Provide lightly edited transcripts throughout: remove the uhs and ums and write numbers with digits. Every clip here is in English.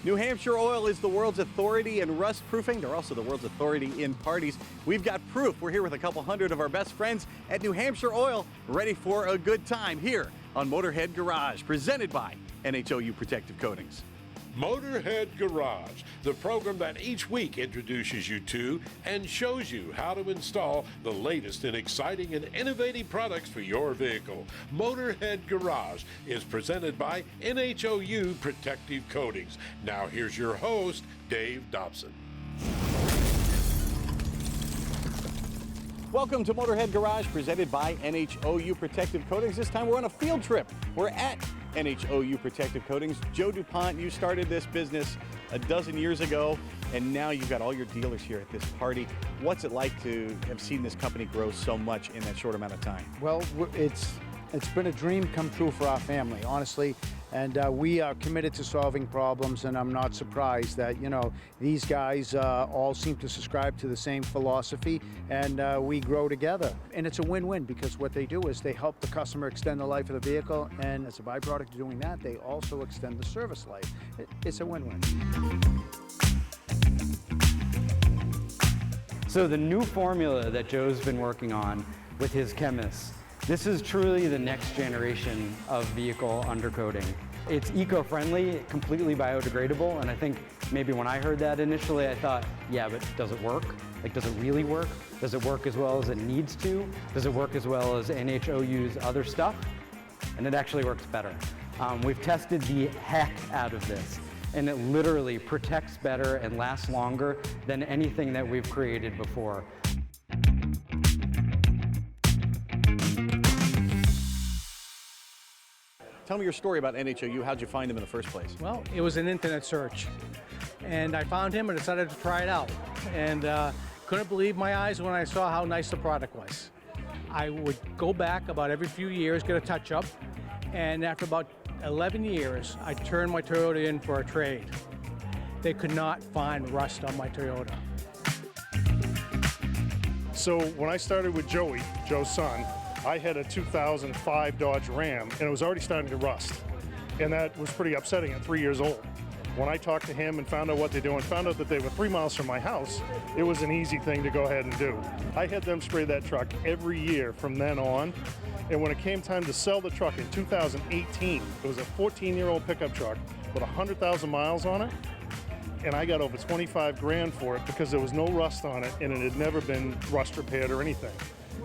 New Hampshire Oil is the world's authority in rust proofing. They're also the world's authority in parties. We've got proof. We're here with a couple hundred of our best friends at New Hampshire Oil, ready for a good time here on Motorhead Garage, presented by NHOU Protective Coatings. Motorhead Garage, the program that each week introduces you to and shows you how to install the latest in exciting and innovative products for your vehicle. Motorhead Garage is presented by NHOU Protective Coatings. Now here's your host, Dave Dobson. Welcome to Motorhead Garage, presented by NHOU Protective Coatings. This time we're on a field trip. We're at NHOU Protective Coatings. Joe DuPont, you started this business a dozen years ago, and now you've got all your dealers here at this party. What's it like to have seen this company grow so much in that short amount of time? Well, it's been a dream come true for our family, honestly, and we are committed to solving problems, and I'm not surprised that, you know, these guys all seem to subscribe to the same philosophy, and we grow together. And it's a win-win, because what they do is they help the customer extend the life of the vehicle, and as a byproduct of doing that, they also extend the service life. It's a win-win. So the new formula that Joe's been working on with his chemists, this is truly the next generation of vehicle undercoating. It's eco-friendly, completely biodegradable, and I think maybe when I heard that initially, I thought, yeah, but does it work? Like, does it really work? Does it work as well as it needs to? Does it work as well as NHOU's other stuff? And it actually works better. We've tested the heck out of this, and it literally protects better and lasts longer than anything that we've created before. Tell me your story about NHOU. How'd you find them in the first place? Well, it was an internet search, and I found him and decided to try it out, and couldn't believe my eyes when I saw how nice the product was. I would go back about every few years, get a touch-up, and after about 11 years, I turned my Toyota in for a trade. They could not find rust on my Toyota. So when I started with Joey, Joe's son, I had a 2005 Dodge Ram, and it was already starting to rust. And that was pretty upsetting at 3 years old. When I talked to him and found out what they do and found out that they were 3 miles from my house, it was an easy thing to go ahead and do. I had them spray that truck every year from then on. And when it came time to sell the truck in 2018, it was a 14-year-old pickup truck with 100,000 miles on it. And I got over 25 grand for it because there was no rust on it and it had never been rust repaired or anything.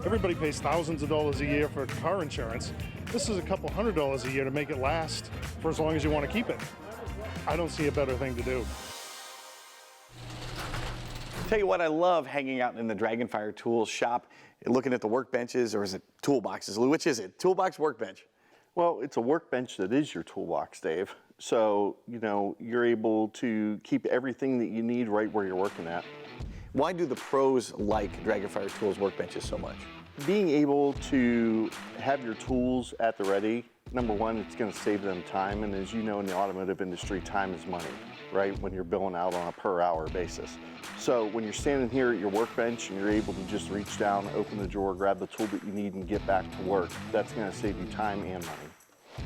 Everybody pays thousands of dollars a year for car insurance. This is a couple $100 a year to make it last for as long as you want to keep it. I don't see a better thing to do. Tell you what, I love hanging out in the Dragonfire Tools shop, looking at the workbenches, or is it toolboxes? Lou, which is it? Toolbox, workbench? Well, it's a workbench that is your toolbox, Dave. So, you know, you're able to keep everything that you need right where you're working at. Why do the pros like Dragonfire Tools workbenches so much? Being able to have your tools at the ready, number one, it's going to save them time. And as you know, in the automotive industry, time is money, right? When you're billing out on a per hour basis. So when you're standing here at your workbench and you're able to just reach down, open the drawer, grab the tool that you need and get back to work, that's going to save you time and money.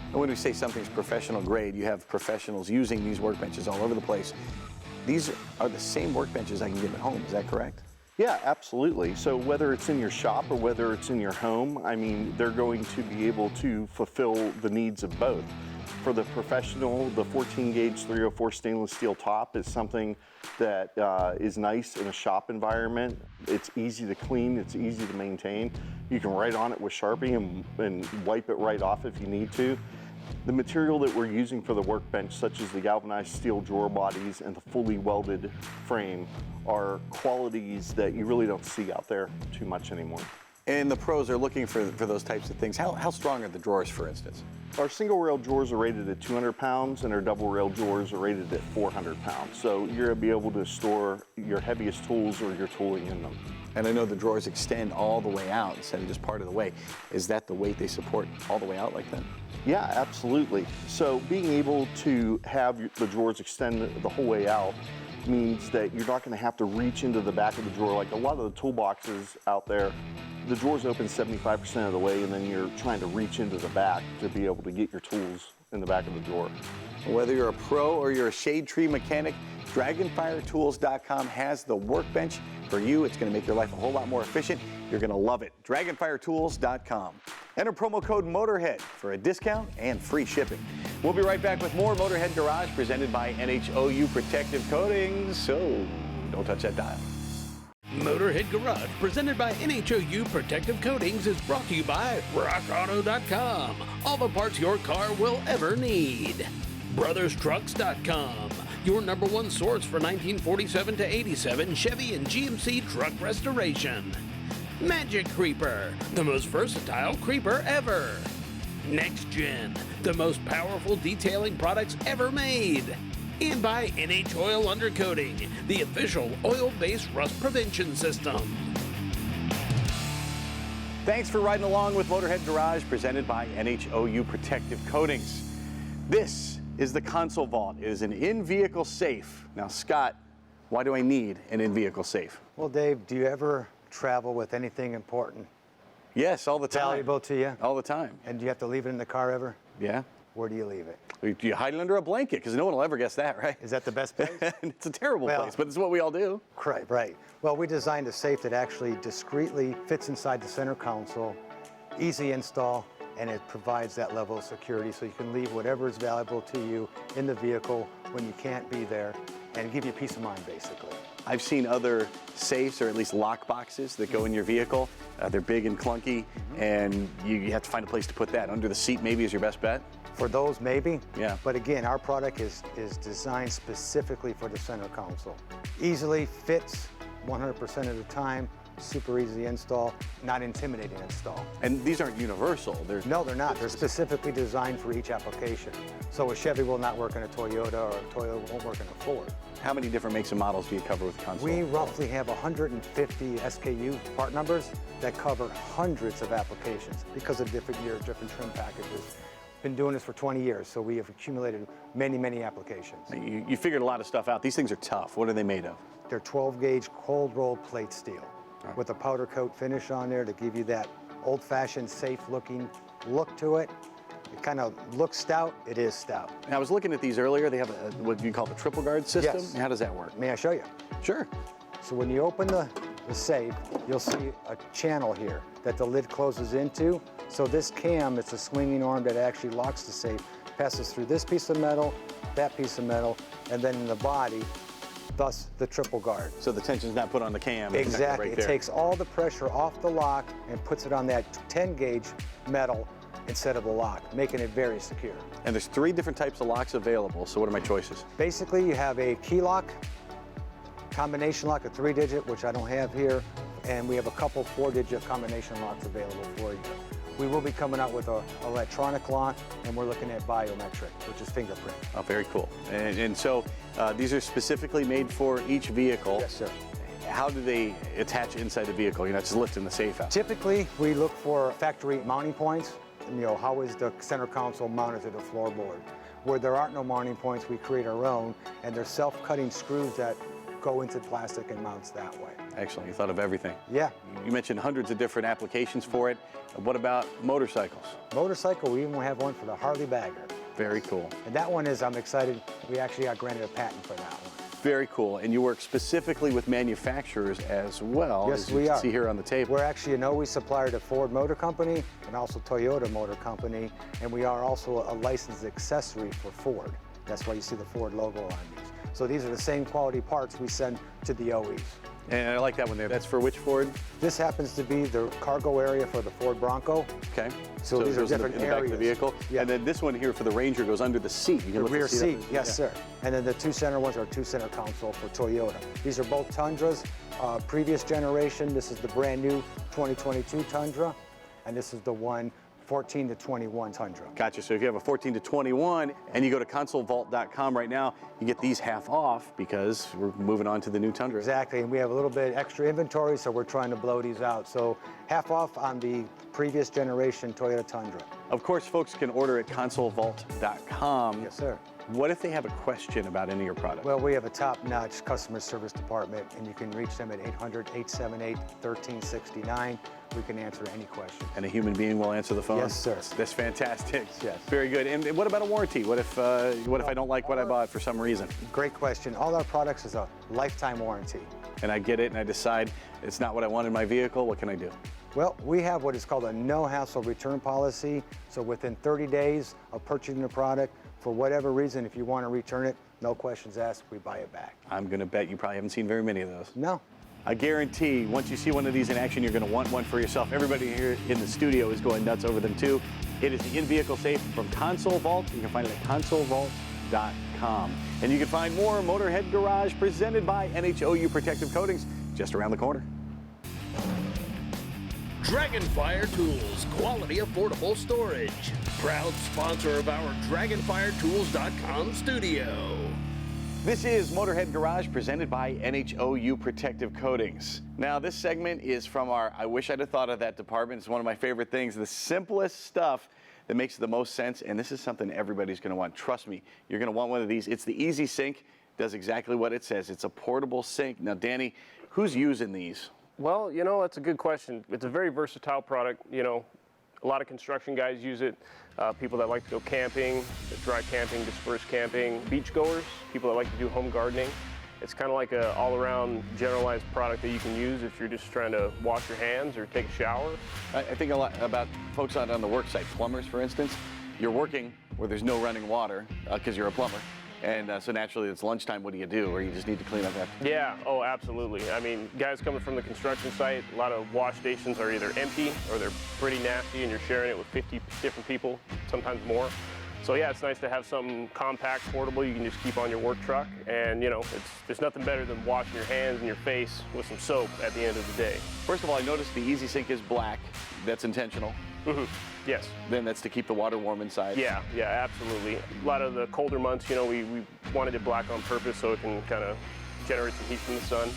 And when we say something's professional grade, you have professionals using these workbenches all over the place. These are the same workbenches I can get at home, is that correct? Yeah, absolutely. So whether it's in your shop or whether it's in your home, I mean, they're going to be able to fulfill the needs of both. For the professional, the 14 gauge 304 stainless steel top is something that is nice in a shop environment. It's easy to clean, it's easy to maintain. You can write on it with Sharpie and wipe it right off if you need to. The material that we're using for the workbench, such as the galvanized steel drawer bodies and the fully welded frame, are qualities that you really don't see out there too much anymore. And the pros are looking for those types of things. How strong are the drawers, for instance? Our single rail drawers are rated at 200 pounds and our double rail drawers are rated at 400 pounds. So you're going to be able to store your heaviest tools or your tooling in them. And I know the drawers extend all the way out instead of just part of the way. Is that the weight they support all the way out like that? Yeah, absolutely. So being able to have the drawers extend the whole way out means that you're not going to have to reach into the back of the drawer. Like a lot of the toolboxes out there, the drawers open 75% of the way and then you're trying to reach into the back to be able to get your tools in the back of the drawer. Whether you're a pro or you're a shade tree mechanic, DragonfireTools.com has the workbench for you. It's going to make your life a whole lot more efficient. You're going to love it. DragonfireTools.com. Enter promo code Motorhead for a discount and free shipping. We'll be right back with more Motorhead Garage presented by NHOU Protective Coatings. So don't touch that dial. Motorhead Garage, presented by NHOU Protective Coatings, is brought to you by RockAuto.com. All the parts your car will ever need. BrothersTrucks.com, your #1 source for 1947 to 87 Chevy and GMC truck restoration. Magic Creeper, the most versatile creeper ever. Next Gen, the most powerful detailing products ever made. And by Oil Undercoating, the official oil-based rust prevention system. Thanks for riding along with Motorhead Garage, presented by NHOU Protective Coatings. This is the console vault. It is an in-vehicle safe. Now, Scott, why do I need an in-vehicle safe? Well, Dave, do you ever travel with anything important? Yes, all the time. Valuable to you? All the time. And do you have to leave it in the car ever? Yeah. Where do you leave it? Do you hide it under a blanket? Because no one will ever guess that, right? Is that the best place? It's a terrible Well, place, but it's what we all do. Right. Well, we designed a safe that actually discreetly fits inside the center console, easy install, and it provides that level of security so you can leave whatever is valuable to you in the vehicle when you can't be there and give you peace of mind, basically. I've seen other safes, or at least lock boxes, that go in your vehicle. They're big and clunky, and you have to find a place to put that. Under the seat maybe is your best bet? For those, maybe. Yeah. But again, our product is designed specifically for the center console. Easily fits 100% of the time, super easy install, not intimidating install. And these aren't universal. No, they're not. They're specifically designed for each application. So a Chevy will not work in a Toyota, or a Toyota won't work in a Ford. How many different makes and models do you cover with the console? We roughly have 150 SKU part numbers that cover hundreds of applications because of different years, different trim packages. Been doing this for 20 years, so we have accumulated many applications. You figured a lot of stuff out. These things are tough. What are they made of? They're 12-gauge cold rolled plate steel with a powder coat finish on there to give you that old-fashioned, safe-looking look to it. It kind of looks stout. It is stout. I was looking at these earlier. They have what you call the triple guard system. Yes. How does that work? May I show you? Sure. So when you open the safe, you'll see a channel here that the lid closes into. So this cam, it's a swinging arm that actually locks the safe, passes through this piece of metal, that piece of metal, and then in the body, thus the triple guard. So the tension's not put on the cam. Exactly. Right It takes all the pressure off the lock and puts it on that 10-gauge metal instead of the lock, making it very secure. And there's 3 different types of locks available. So what are my choices? Basically, you have a key lock, combination lock, a 3-digit, which I don't have here, and we have a couple 4-digit combination locks available for you. We will be coming out with an electronic lock, and we're looking at biometric, which is fingerprint. Oh, very cool. And so these are specifically made for each vehicle. Yes, sir. How do they attach inside the vehicle? You're not just lifting the safe out. Typically, we look for factory mounting points. You know, how is the center console mounted to the floorboard? Where there aren't no mounting points, we create our own, and they're self-cutting screws that go into plastic and mounts that way. Excellent. You thought of everything. Yeah. You mentioned hundreds of different applications for it. What about motorcycles? Motorcycle, we even have one for the Harley Bagger. Very cool. And that one is, I'm excited, we actually got granted a patent for that one. Very cool. And you work specifically with manufacturers as well. Yes, as you we can are. See here on the table. We're actually an OE supplier to Ford Motor Company and also Toyota Motor Company, and we are also a licensed accessory for Ford. That's why you see the Ford logo on these. So these are the same quality parts we send to the OEs. And I like that one there. That's for which Ford? This happens to be the cargo area for the Ford Bronco. Okay. So these it are goes in different the back of the areas. vehicle. Yeah. And then this one here for the Ranger goes under the seat. You can The lift rear seat, up. yes, Yeah. sir. And then the 2 center ones are 2 center console for Toyota. These are both Tundras. Previous generation, this is the brand new 2022 Tundra, and this is the one 14 to 21 Tundra. Gotcha. So if you have a 14 to 21 and you go to consolevault.com right now, you get these half off because we're moving on to the new Tundra. Exactly, and we have a little bit extra inventory, so we're trying to blow these out. So half off on the previous generation Toyota Tundra. Of course, folks can order at consolevault.com. Yes, sir. What if they have a question about any of your product? Well, we have a top-notch customer service department, and you can reach them at 800-878-1369. We can answer any question. And a human being will answer the phone? Yes, sir. That's fantastic. Yes. Very good. And what about a warranty? What if I don't like what I bought for some reason? Great question. All our products is a lifetime warranty. And I get it and I decide it's not what I want in my vehicle, what can I do? Well, we have what is called a no-hassle return policy. So within 30 days of purchasing the product, for whatever reason, if you want to return it, no questions asked, we buy it back. I'm going to bet you probably haven't seen very many of those. No. I guarantee once you see one of these in action, you're going to want one for yourself. Everybody here in the studio is going nuts over them too. It is the in-vehicle safe from Console Vault. You can find it at consolevault.com. And you can find more Motorhead Garage presented by NHOU Protective Coatings just around the corner. Dragonfire Tools, quality affordable storage. Proud sponsor of our DragonfireTools.com studio. This is Motorhead Garage presented by NHOU Protective Coatings. Now this segment is from our I Wish I'd Have Thought of That department. It's one of my favorite things, the simplest stuff that makes the most sense, and this is something everybody's going to want. Trust me, you're going to want one of these. It's the Easy Sink, does exactly what it says. It's a portable sink. Now Danny, who's using these? Well, you know, that's a good question. It's a very versatile product. You know, a lot of construction guys use it. People that like to go camping, dry camping, dispersed camping, beach goers, people that like to do home gardening. It's kind of like an all-around generalized product that you can use if you're just trying to wash your hands or take a shower. I think a lot about folks out on the work site, plumbers for instance. You're working where there's no running water because you're a plumber. And so naturally it's lunchtime, what do you do? Or you just need to clean up after? Yeah, oh absolutely. I mean, guys coming from the construction site, a lot of wash stations are either empty or they're pretty nasty and you're sharing it with 50 different people, sometimes more. So yeah, it's nice to have something compact, portable, you can just keep on your work truck. And you know, there's nothing better than washing your hands and your face with some soap at the end of the day. First of all, I noticed the Easy Sink is black. That's intentional. Mm-hmm. Yes. Then that's to keep the water warm inside. Yeah, absolutely. A lot of the colder months, you know, we wanted it black on purpose so it can kind of generate some heat from the sun.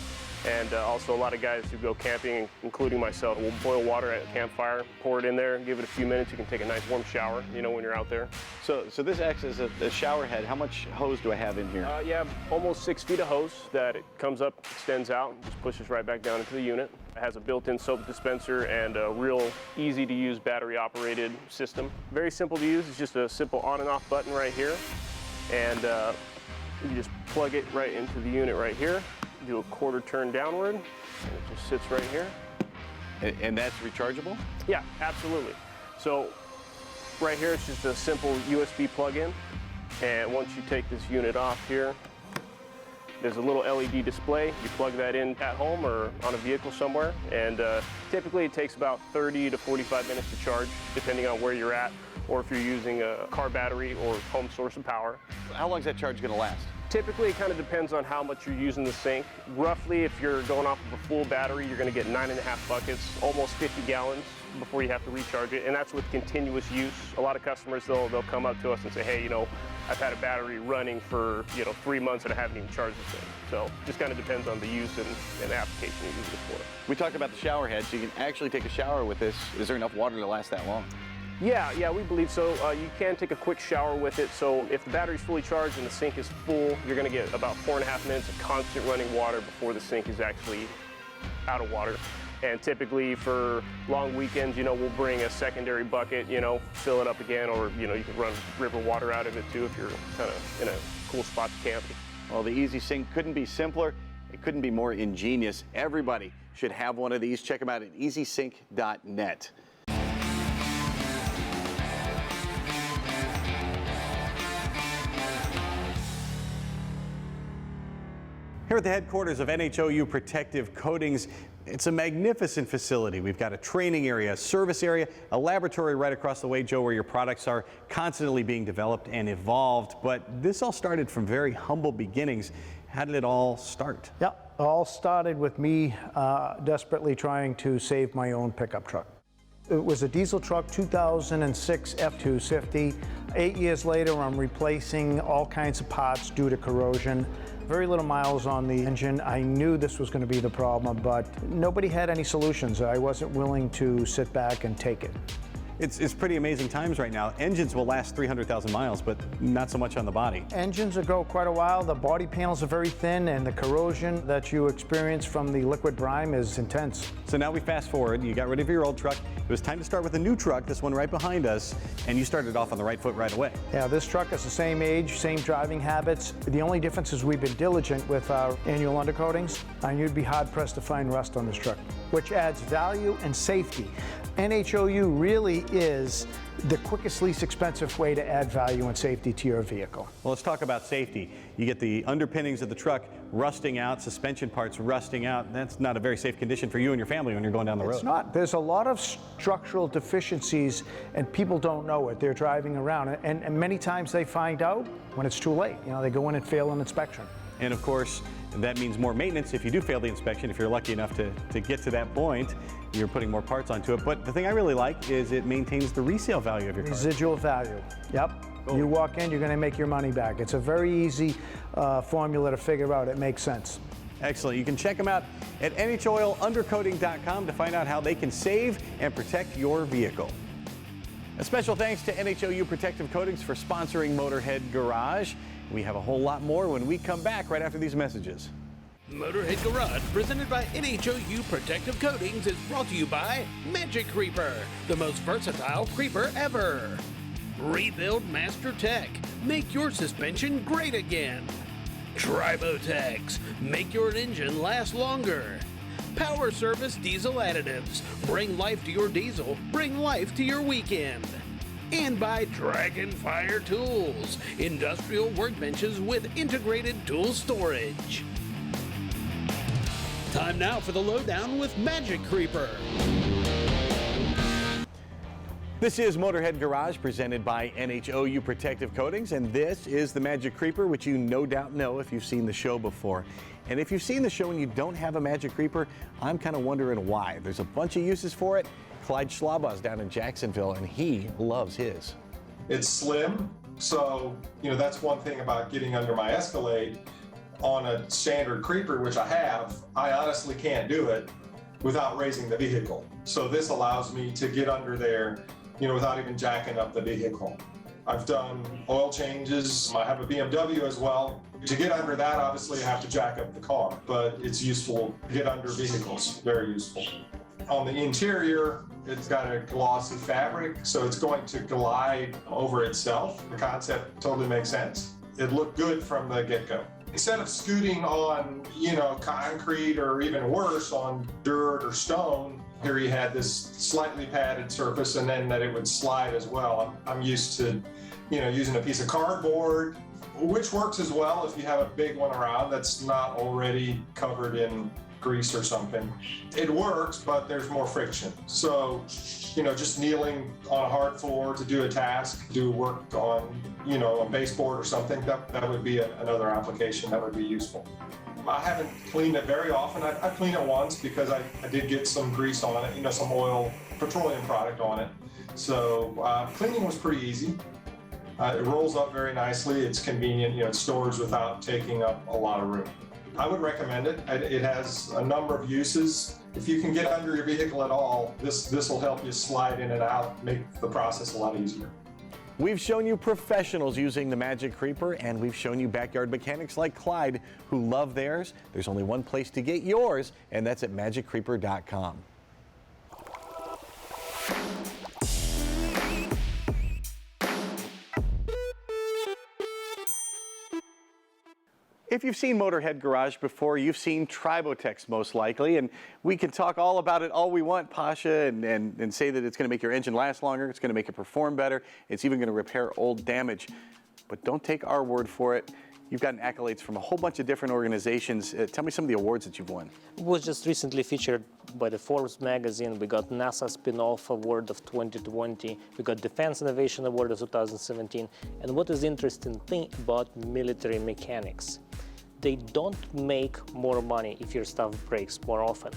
And also a lot of guys who go camping, including myself, will boil water at a campfire, pour it in there, give it a few minutes. You can take a nice warm shower, you know, when you're out there. So this acts as a shower head. How much hose do I have in here? Yeah, almost 6 feet of hose that it comes up, extends out, and just pushes right back down into the unit. It has a built-in soap dispenser and a real easy-to-use battery-operated system. Very simple to use. It's just a simple on and off button right here. And you just plug it right into the unit right here. Do a quarter turn downward, and it just sits right here. And that's rechargeable? Yeah, absolutely. So right here, it's just a simple USB plug-in. And once you take this unit off here, there's a little LED display. You plug that in at home or on a vehicle somewhere. And typically it takes about 30 to 45 minutes to charge, depending on where you're at, or if you're using a car battery or home source of power. How long is that charge going to last? Typically, it kind of depends on how much you're using the sink. Roughly, if you're going off of a full battery, you're going to get 9.5 buckets, almost 50 gallons before you have to recharge it, and that's with continuous use. A lot of customers, they'll come up to us and say, hey, you know, I've had a battery running for, 3 months and I haven't even charged the thing. So just kind of depends on the use and application you're using it for. We talked about the shower head, so you can actually take a shower with this. Is there enough water to last that long? Yeah, we believe so. You can take a quick shower with it. So if the battery's fully charged and the sink is full, you're going to get about 4.5 minutes of constant running water before the sink is actually out of water. And typically for long weekends, we'll bring a secondary bucket, fill it up again, or, you can run river water out of it too if you're kind of in a cool spot to camp. Well, the Easy Sink couldn't be simpler. It couldn't be more ingenious. Everybody should have one of these. Check them out at easysink.net. Here at the headquarters of NHOU Protective Coatings, it's a magnificent facility. We've got a training area, a service area, a laboratory right across the way, Joe, where your products are constantly being developed and evolved. But this all started from very humble beginnings. How did it all start? Yeah, it all started with me desperately trying to save my own pickup truck. It was a diesel truck, 2006 F-250. 8 years later, I'm replacing all kinds of parts due to corrosion. Very little miles on the engine. I knew this was going to be the problem, but nobody had any solutions. I wasn't willing to sit back and take it. It's pretty amazing times right now. Engines will last 300,000 miles, but not so much on the body. Engines will go quite a while. The body panels are very thin, and the corrosion that you experience from the liquid brine is intense. So now we fast forward. You got rid of your old truck. It was time to start with a new truck, this one right behind us, and you started off on the right foot right away. Yeah, this truck is the same age, same driving habits. The only difference is we've been diligent with our annual undercoatings, and you'd be hard-pressed to find rust on this truck, which adds value and safety. NHOU really is the quickest, least expensive way to add value and safety to your vehicle. Well, let's talk about safety. You get the underpinnings of the truck rusting out, suspension parts rusting out. That's not a very safe condition for you and your family when you're going down the road. It's not. There's a lot of structural deficiencies, and people don't know it. They're driving around, and many times they find out when it's too late. You know, they go in and fail an inspection. And of course, that means more maintenance if you do fail the inspection. If you're lucky enough to get to that point, you're putting more parts onto it. But the thing I really like is it maintains the resale value of your car. Residual value. Yep. Cool. You walk in, you're going to make your money back. It's a very easy formula to figure out. It makes sense. Excellent. You can check them out at NHOIlundercoating.com to find out how they can save and protect your vehicle. A special thanks to NHOU Protective Coatings for sponsoring Motorhead Garage. We have a whole lot more when we come back right after these messages. Motorhead Garage, presented by NHOU Protective Coatings, is brought to you by Magic Creeper, the most versatile creeper ever. Rebuild Master Tech, make your suspension great again. Tribotex, make your engine last longer. Power Service Diesel Additives, bring life to your diesel, bring life to your weekend. And by Dragonfire Tools, industrial workbenches with integrated tool storage. Time now for the lowdown with Magic Creeper. This is Motorhead Garage, presented by NHOU Protective Coatings, and this is the Magic Creeper, which you no doubt know if you've seen the show before. And if you've seen the show and you don't have a Magic Creeper, I'm kind of wondering why. There's a bunch of uses for it. Clyde Schlabaugh's down in Jacksonville, and he loves his. It's slim, so that's one thing about getting under my Escalade. On a standard creeper, which I have, I honestly can't do it without raising the vehicle. So this allows me to get under there, without even jacking up the vehicle. I've done oil changes. I have a BMW as well. To get under that, obviously, I have to jack up the car, but it's useful to get under vehicles, very useful. On the interior, it's got a glossy fabric, so it's going to glide over itself. The concept totally makes sense. It looked good from the get-go. Instead of scooting on, concrete or even worse on dirt or stone, here you had this slightly padded surface and then that it would slide as well. I'm used to, using a piece of cardboard, which works as well if you have a big one around that's not already covered in grease or something. It works, but there's more friction. So, just kneeling on a hard floor to do a task, do work on, a baseboard or something, that would be another application that would be useful. I haven't cleaned it very often. I cleaned it once because I did get some grease on it, some oil, petroleum product on it. So cleaning was pretty easy. It rolls up very nicely. It's convenient, it stores without taking up a lot of room. I would recommend it. It has a number of uses. If you can get under your vehicle at all, this will help you slide in and out, make the process a lot easier. We've shown you professionals using the Magic Creeper, and we've shown you backyard mechanics like Clyde who love theirs. There's only one place to get yours, and that's at MagicCreeper.com. If you've seen Motorhead Garage before, you've seen Tribotex most likely, and we can talk all about it all we want, Pasha, and say that it's going to make your engine last longer, it's going to make it perform better, it's even going to repair old damage. But don't take our word for it. You've gotten accolades from a whole bunch of different organizations. Tell me some of the awards that you've won. It was just recently featured by the Forbes magazine. We got NASA Spin-Off Award of 2020. We got Defense Innovation Award of 2017. And what is interesting thing about military mechanics, they don't make more money if your stuff breaks more often.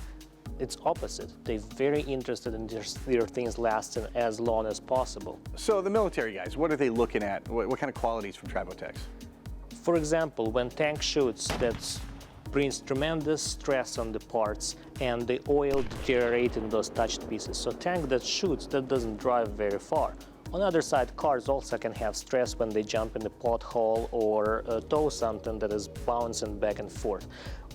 It's opposite. They're very interested in their things lasting as long as possible. So the military guys, what are they looking at? What kind of qualities from Tribotex? For example, when tank shoots, that's brings tremendous stress on the parts, and the oil deteriorates in those touched pieces. So tank that shoots, that doesn't drive very far. On the other side, cars also can have stress when they jump in the pothole or tow something that is bouncing back and forth.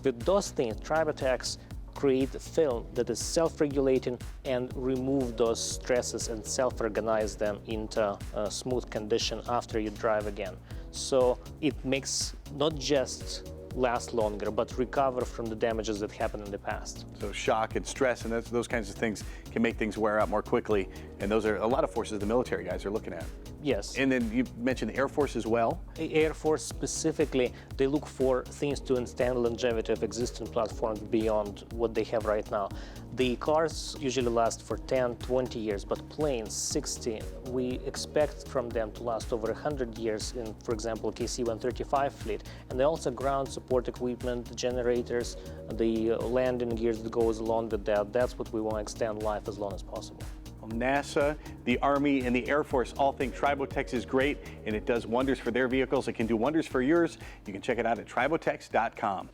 With those things, Tribotex create a film that is self-regulating and remove those stresses and self-organize them into a smooth condition after you drive again. So it makes not just last longer, but recover from the damages that happened in the past. So shock and stress and those kinds of things can make things wear out more quickly, and those are a lot of forces the military guys are looking at. Yes. And then you mentioned the Air Force as well. Air Force specifically, they look for things to extend longevity of existing platforms beyond what they have right now. The cars usually last for 10, 20 years, but planes, 60. We expect from them to last over 100 years in, for example, KC-135 fleet. And they also ground support equipment, generators, the landing gears that goes along with that. That's what we want to extend life as long as possible. NASA, the Army, and the Air Force all think Tribotex is great, and it does wonders for their vehicles. It can do wonders for yours. You can check it out at Tribotex.com.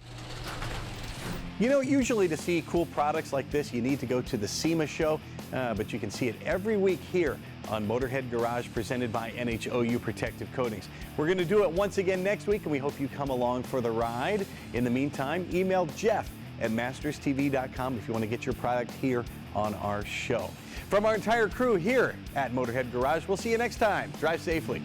You know, usually to see cool products like this, you need to go to the SEMA show, but you can see it every week here on Motorhead Garage, presented by NHOU Protective Coatings. We're going to do it once again next week, and we hope you come along for the ride. In the meantime, email Jeff@masterstv.com if you want to get your product here on our show. From our entire crew here at Motorhead Garage, we'll see you next time. Drive safely.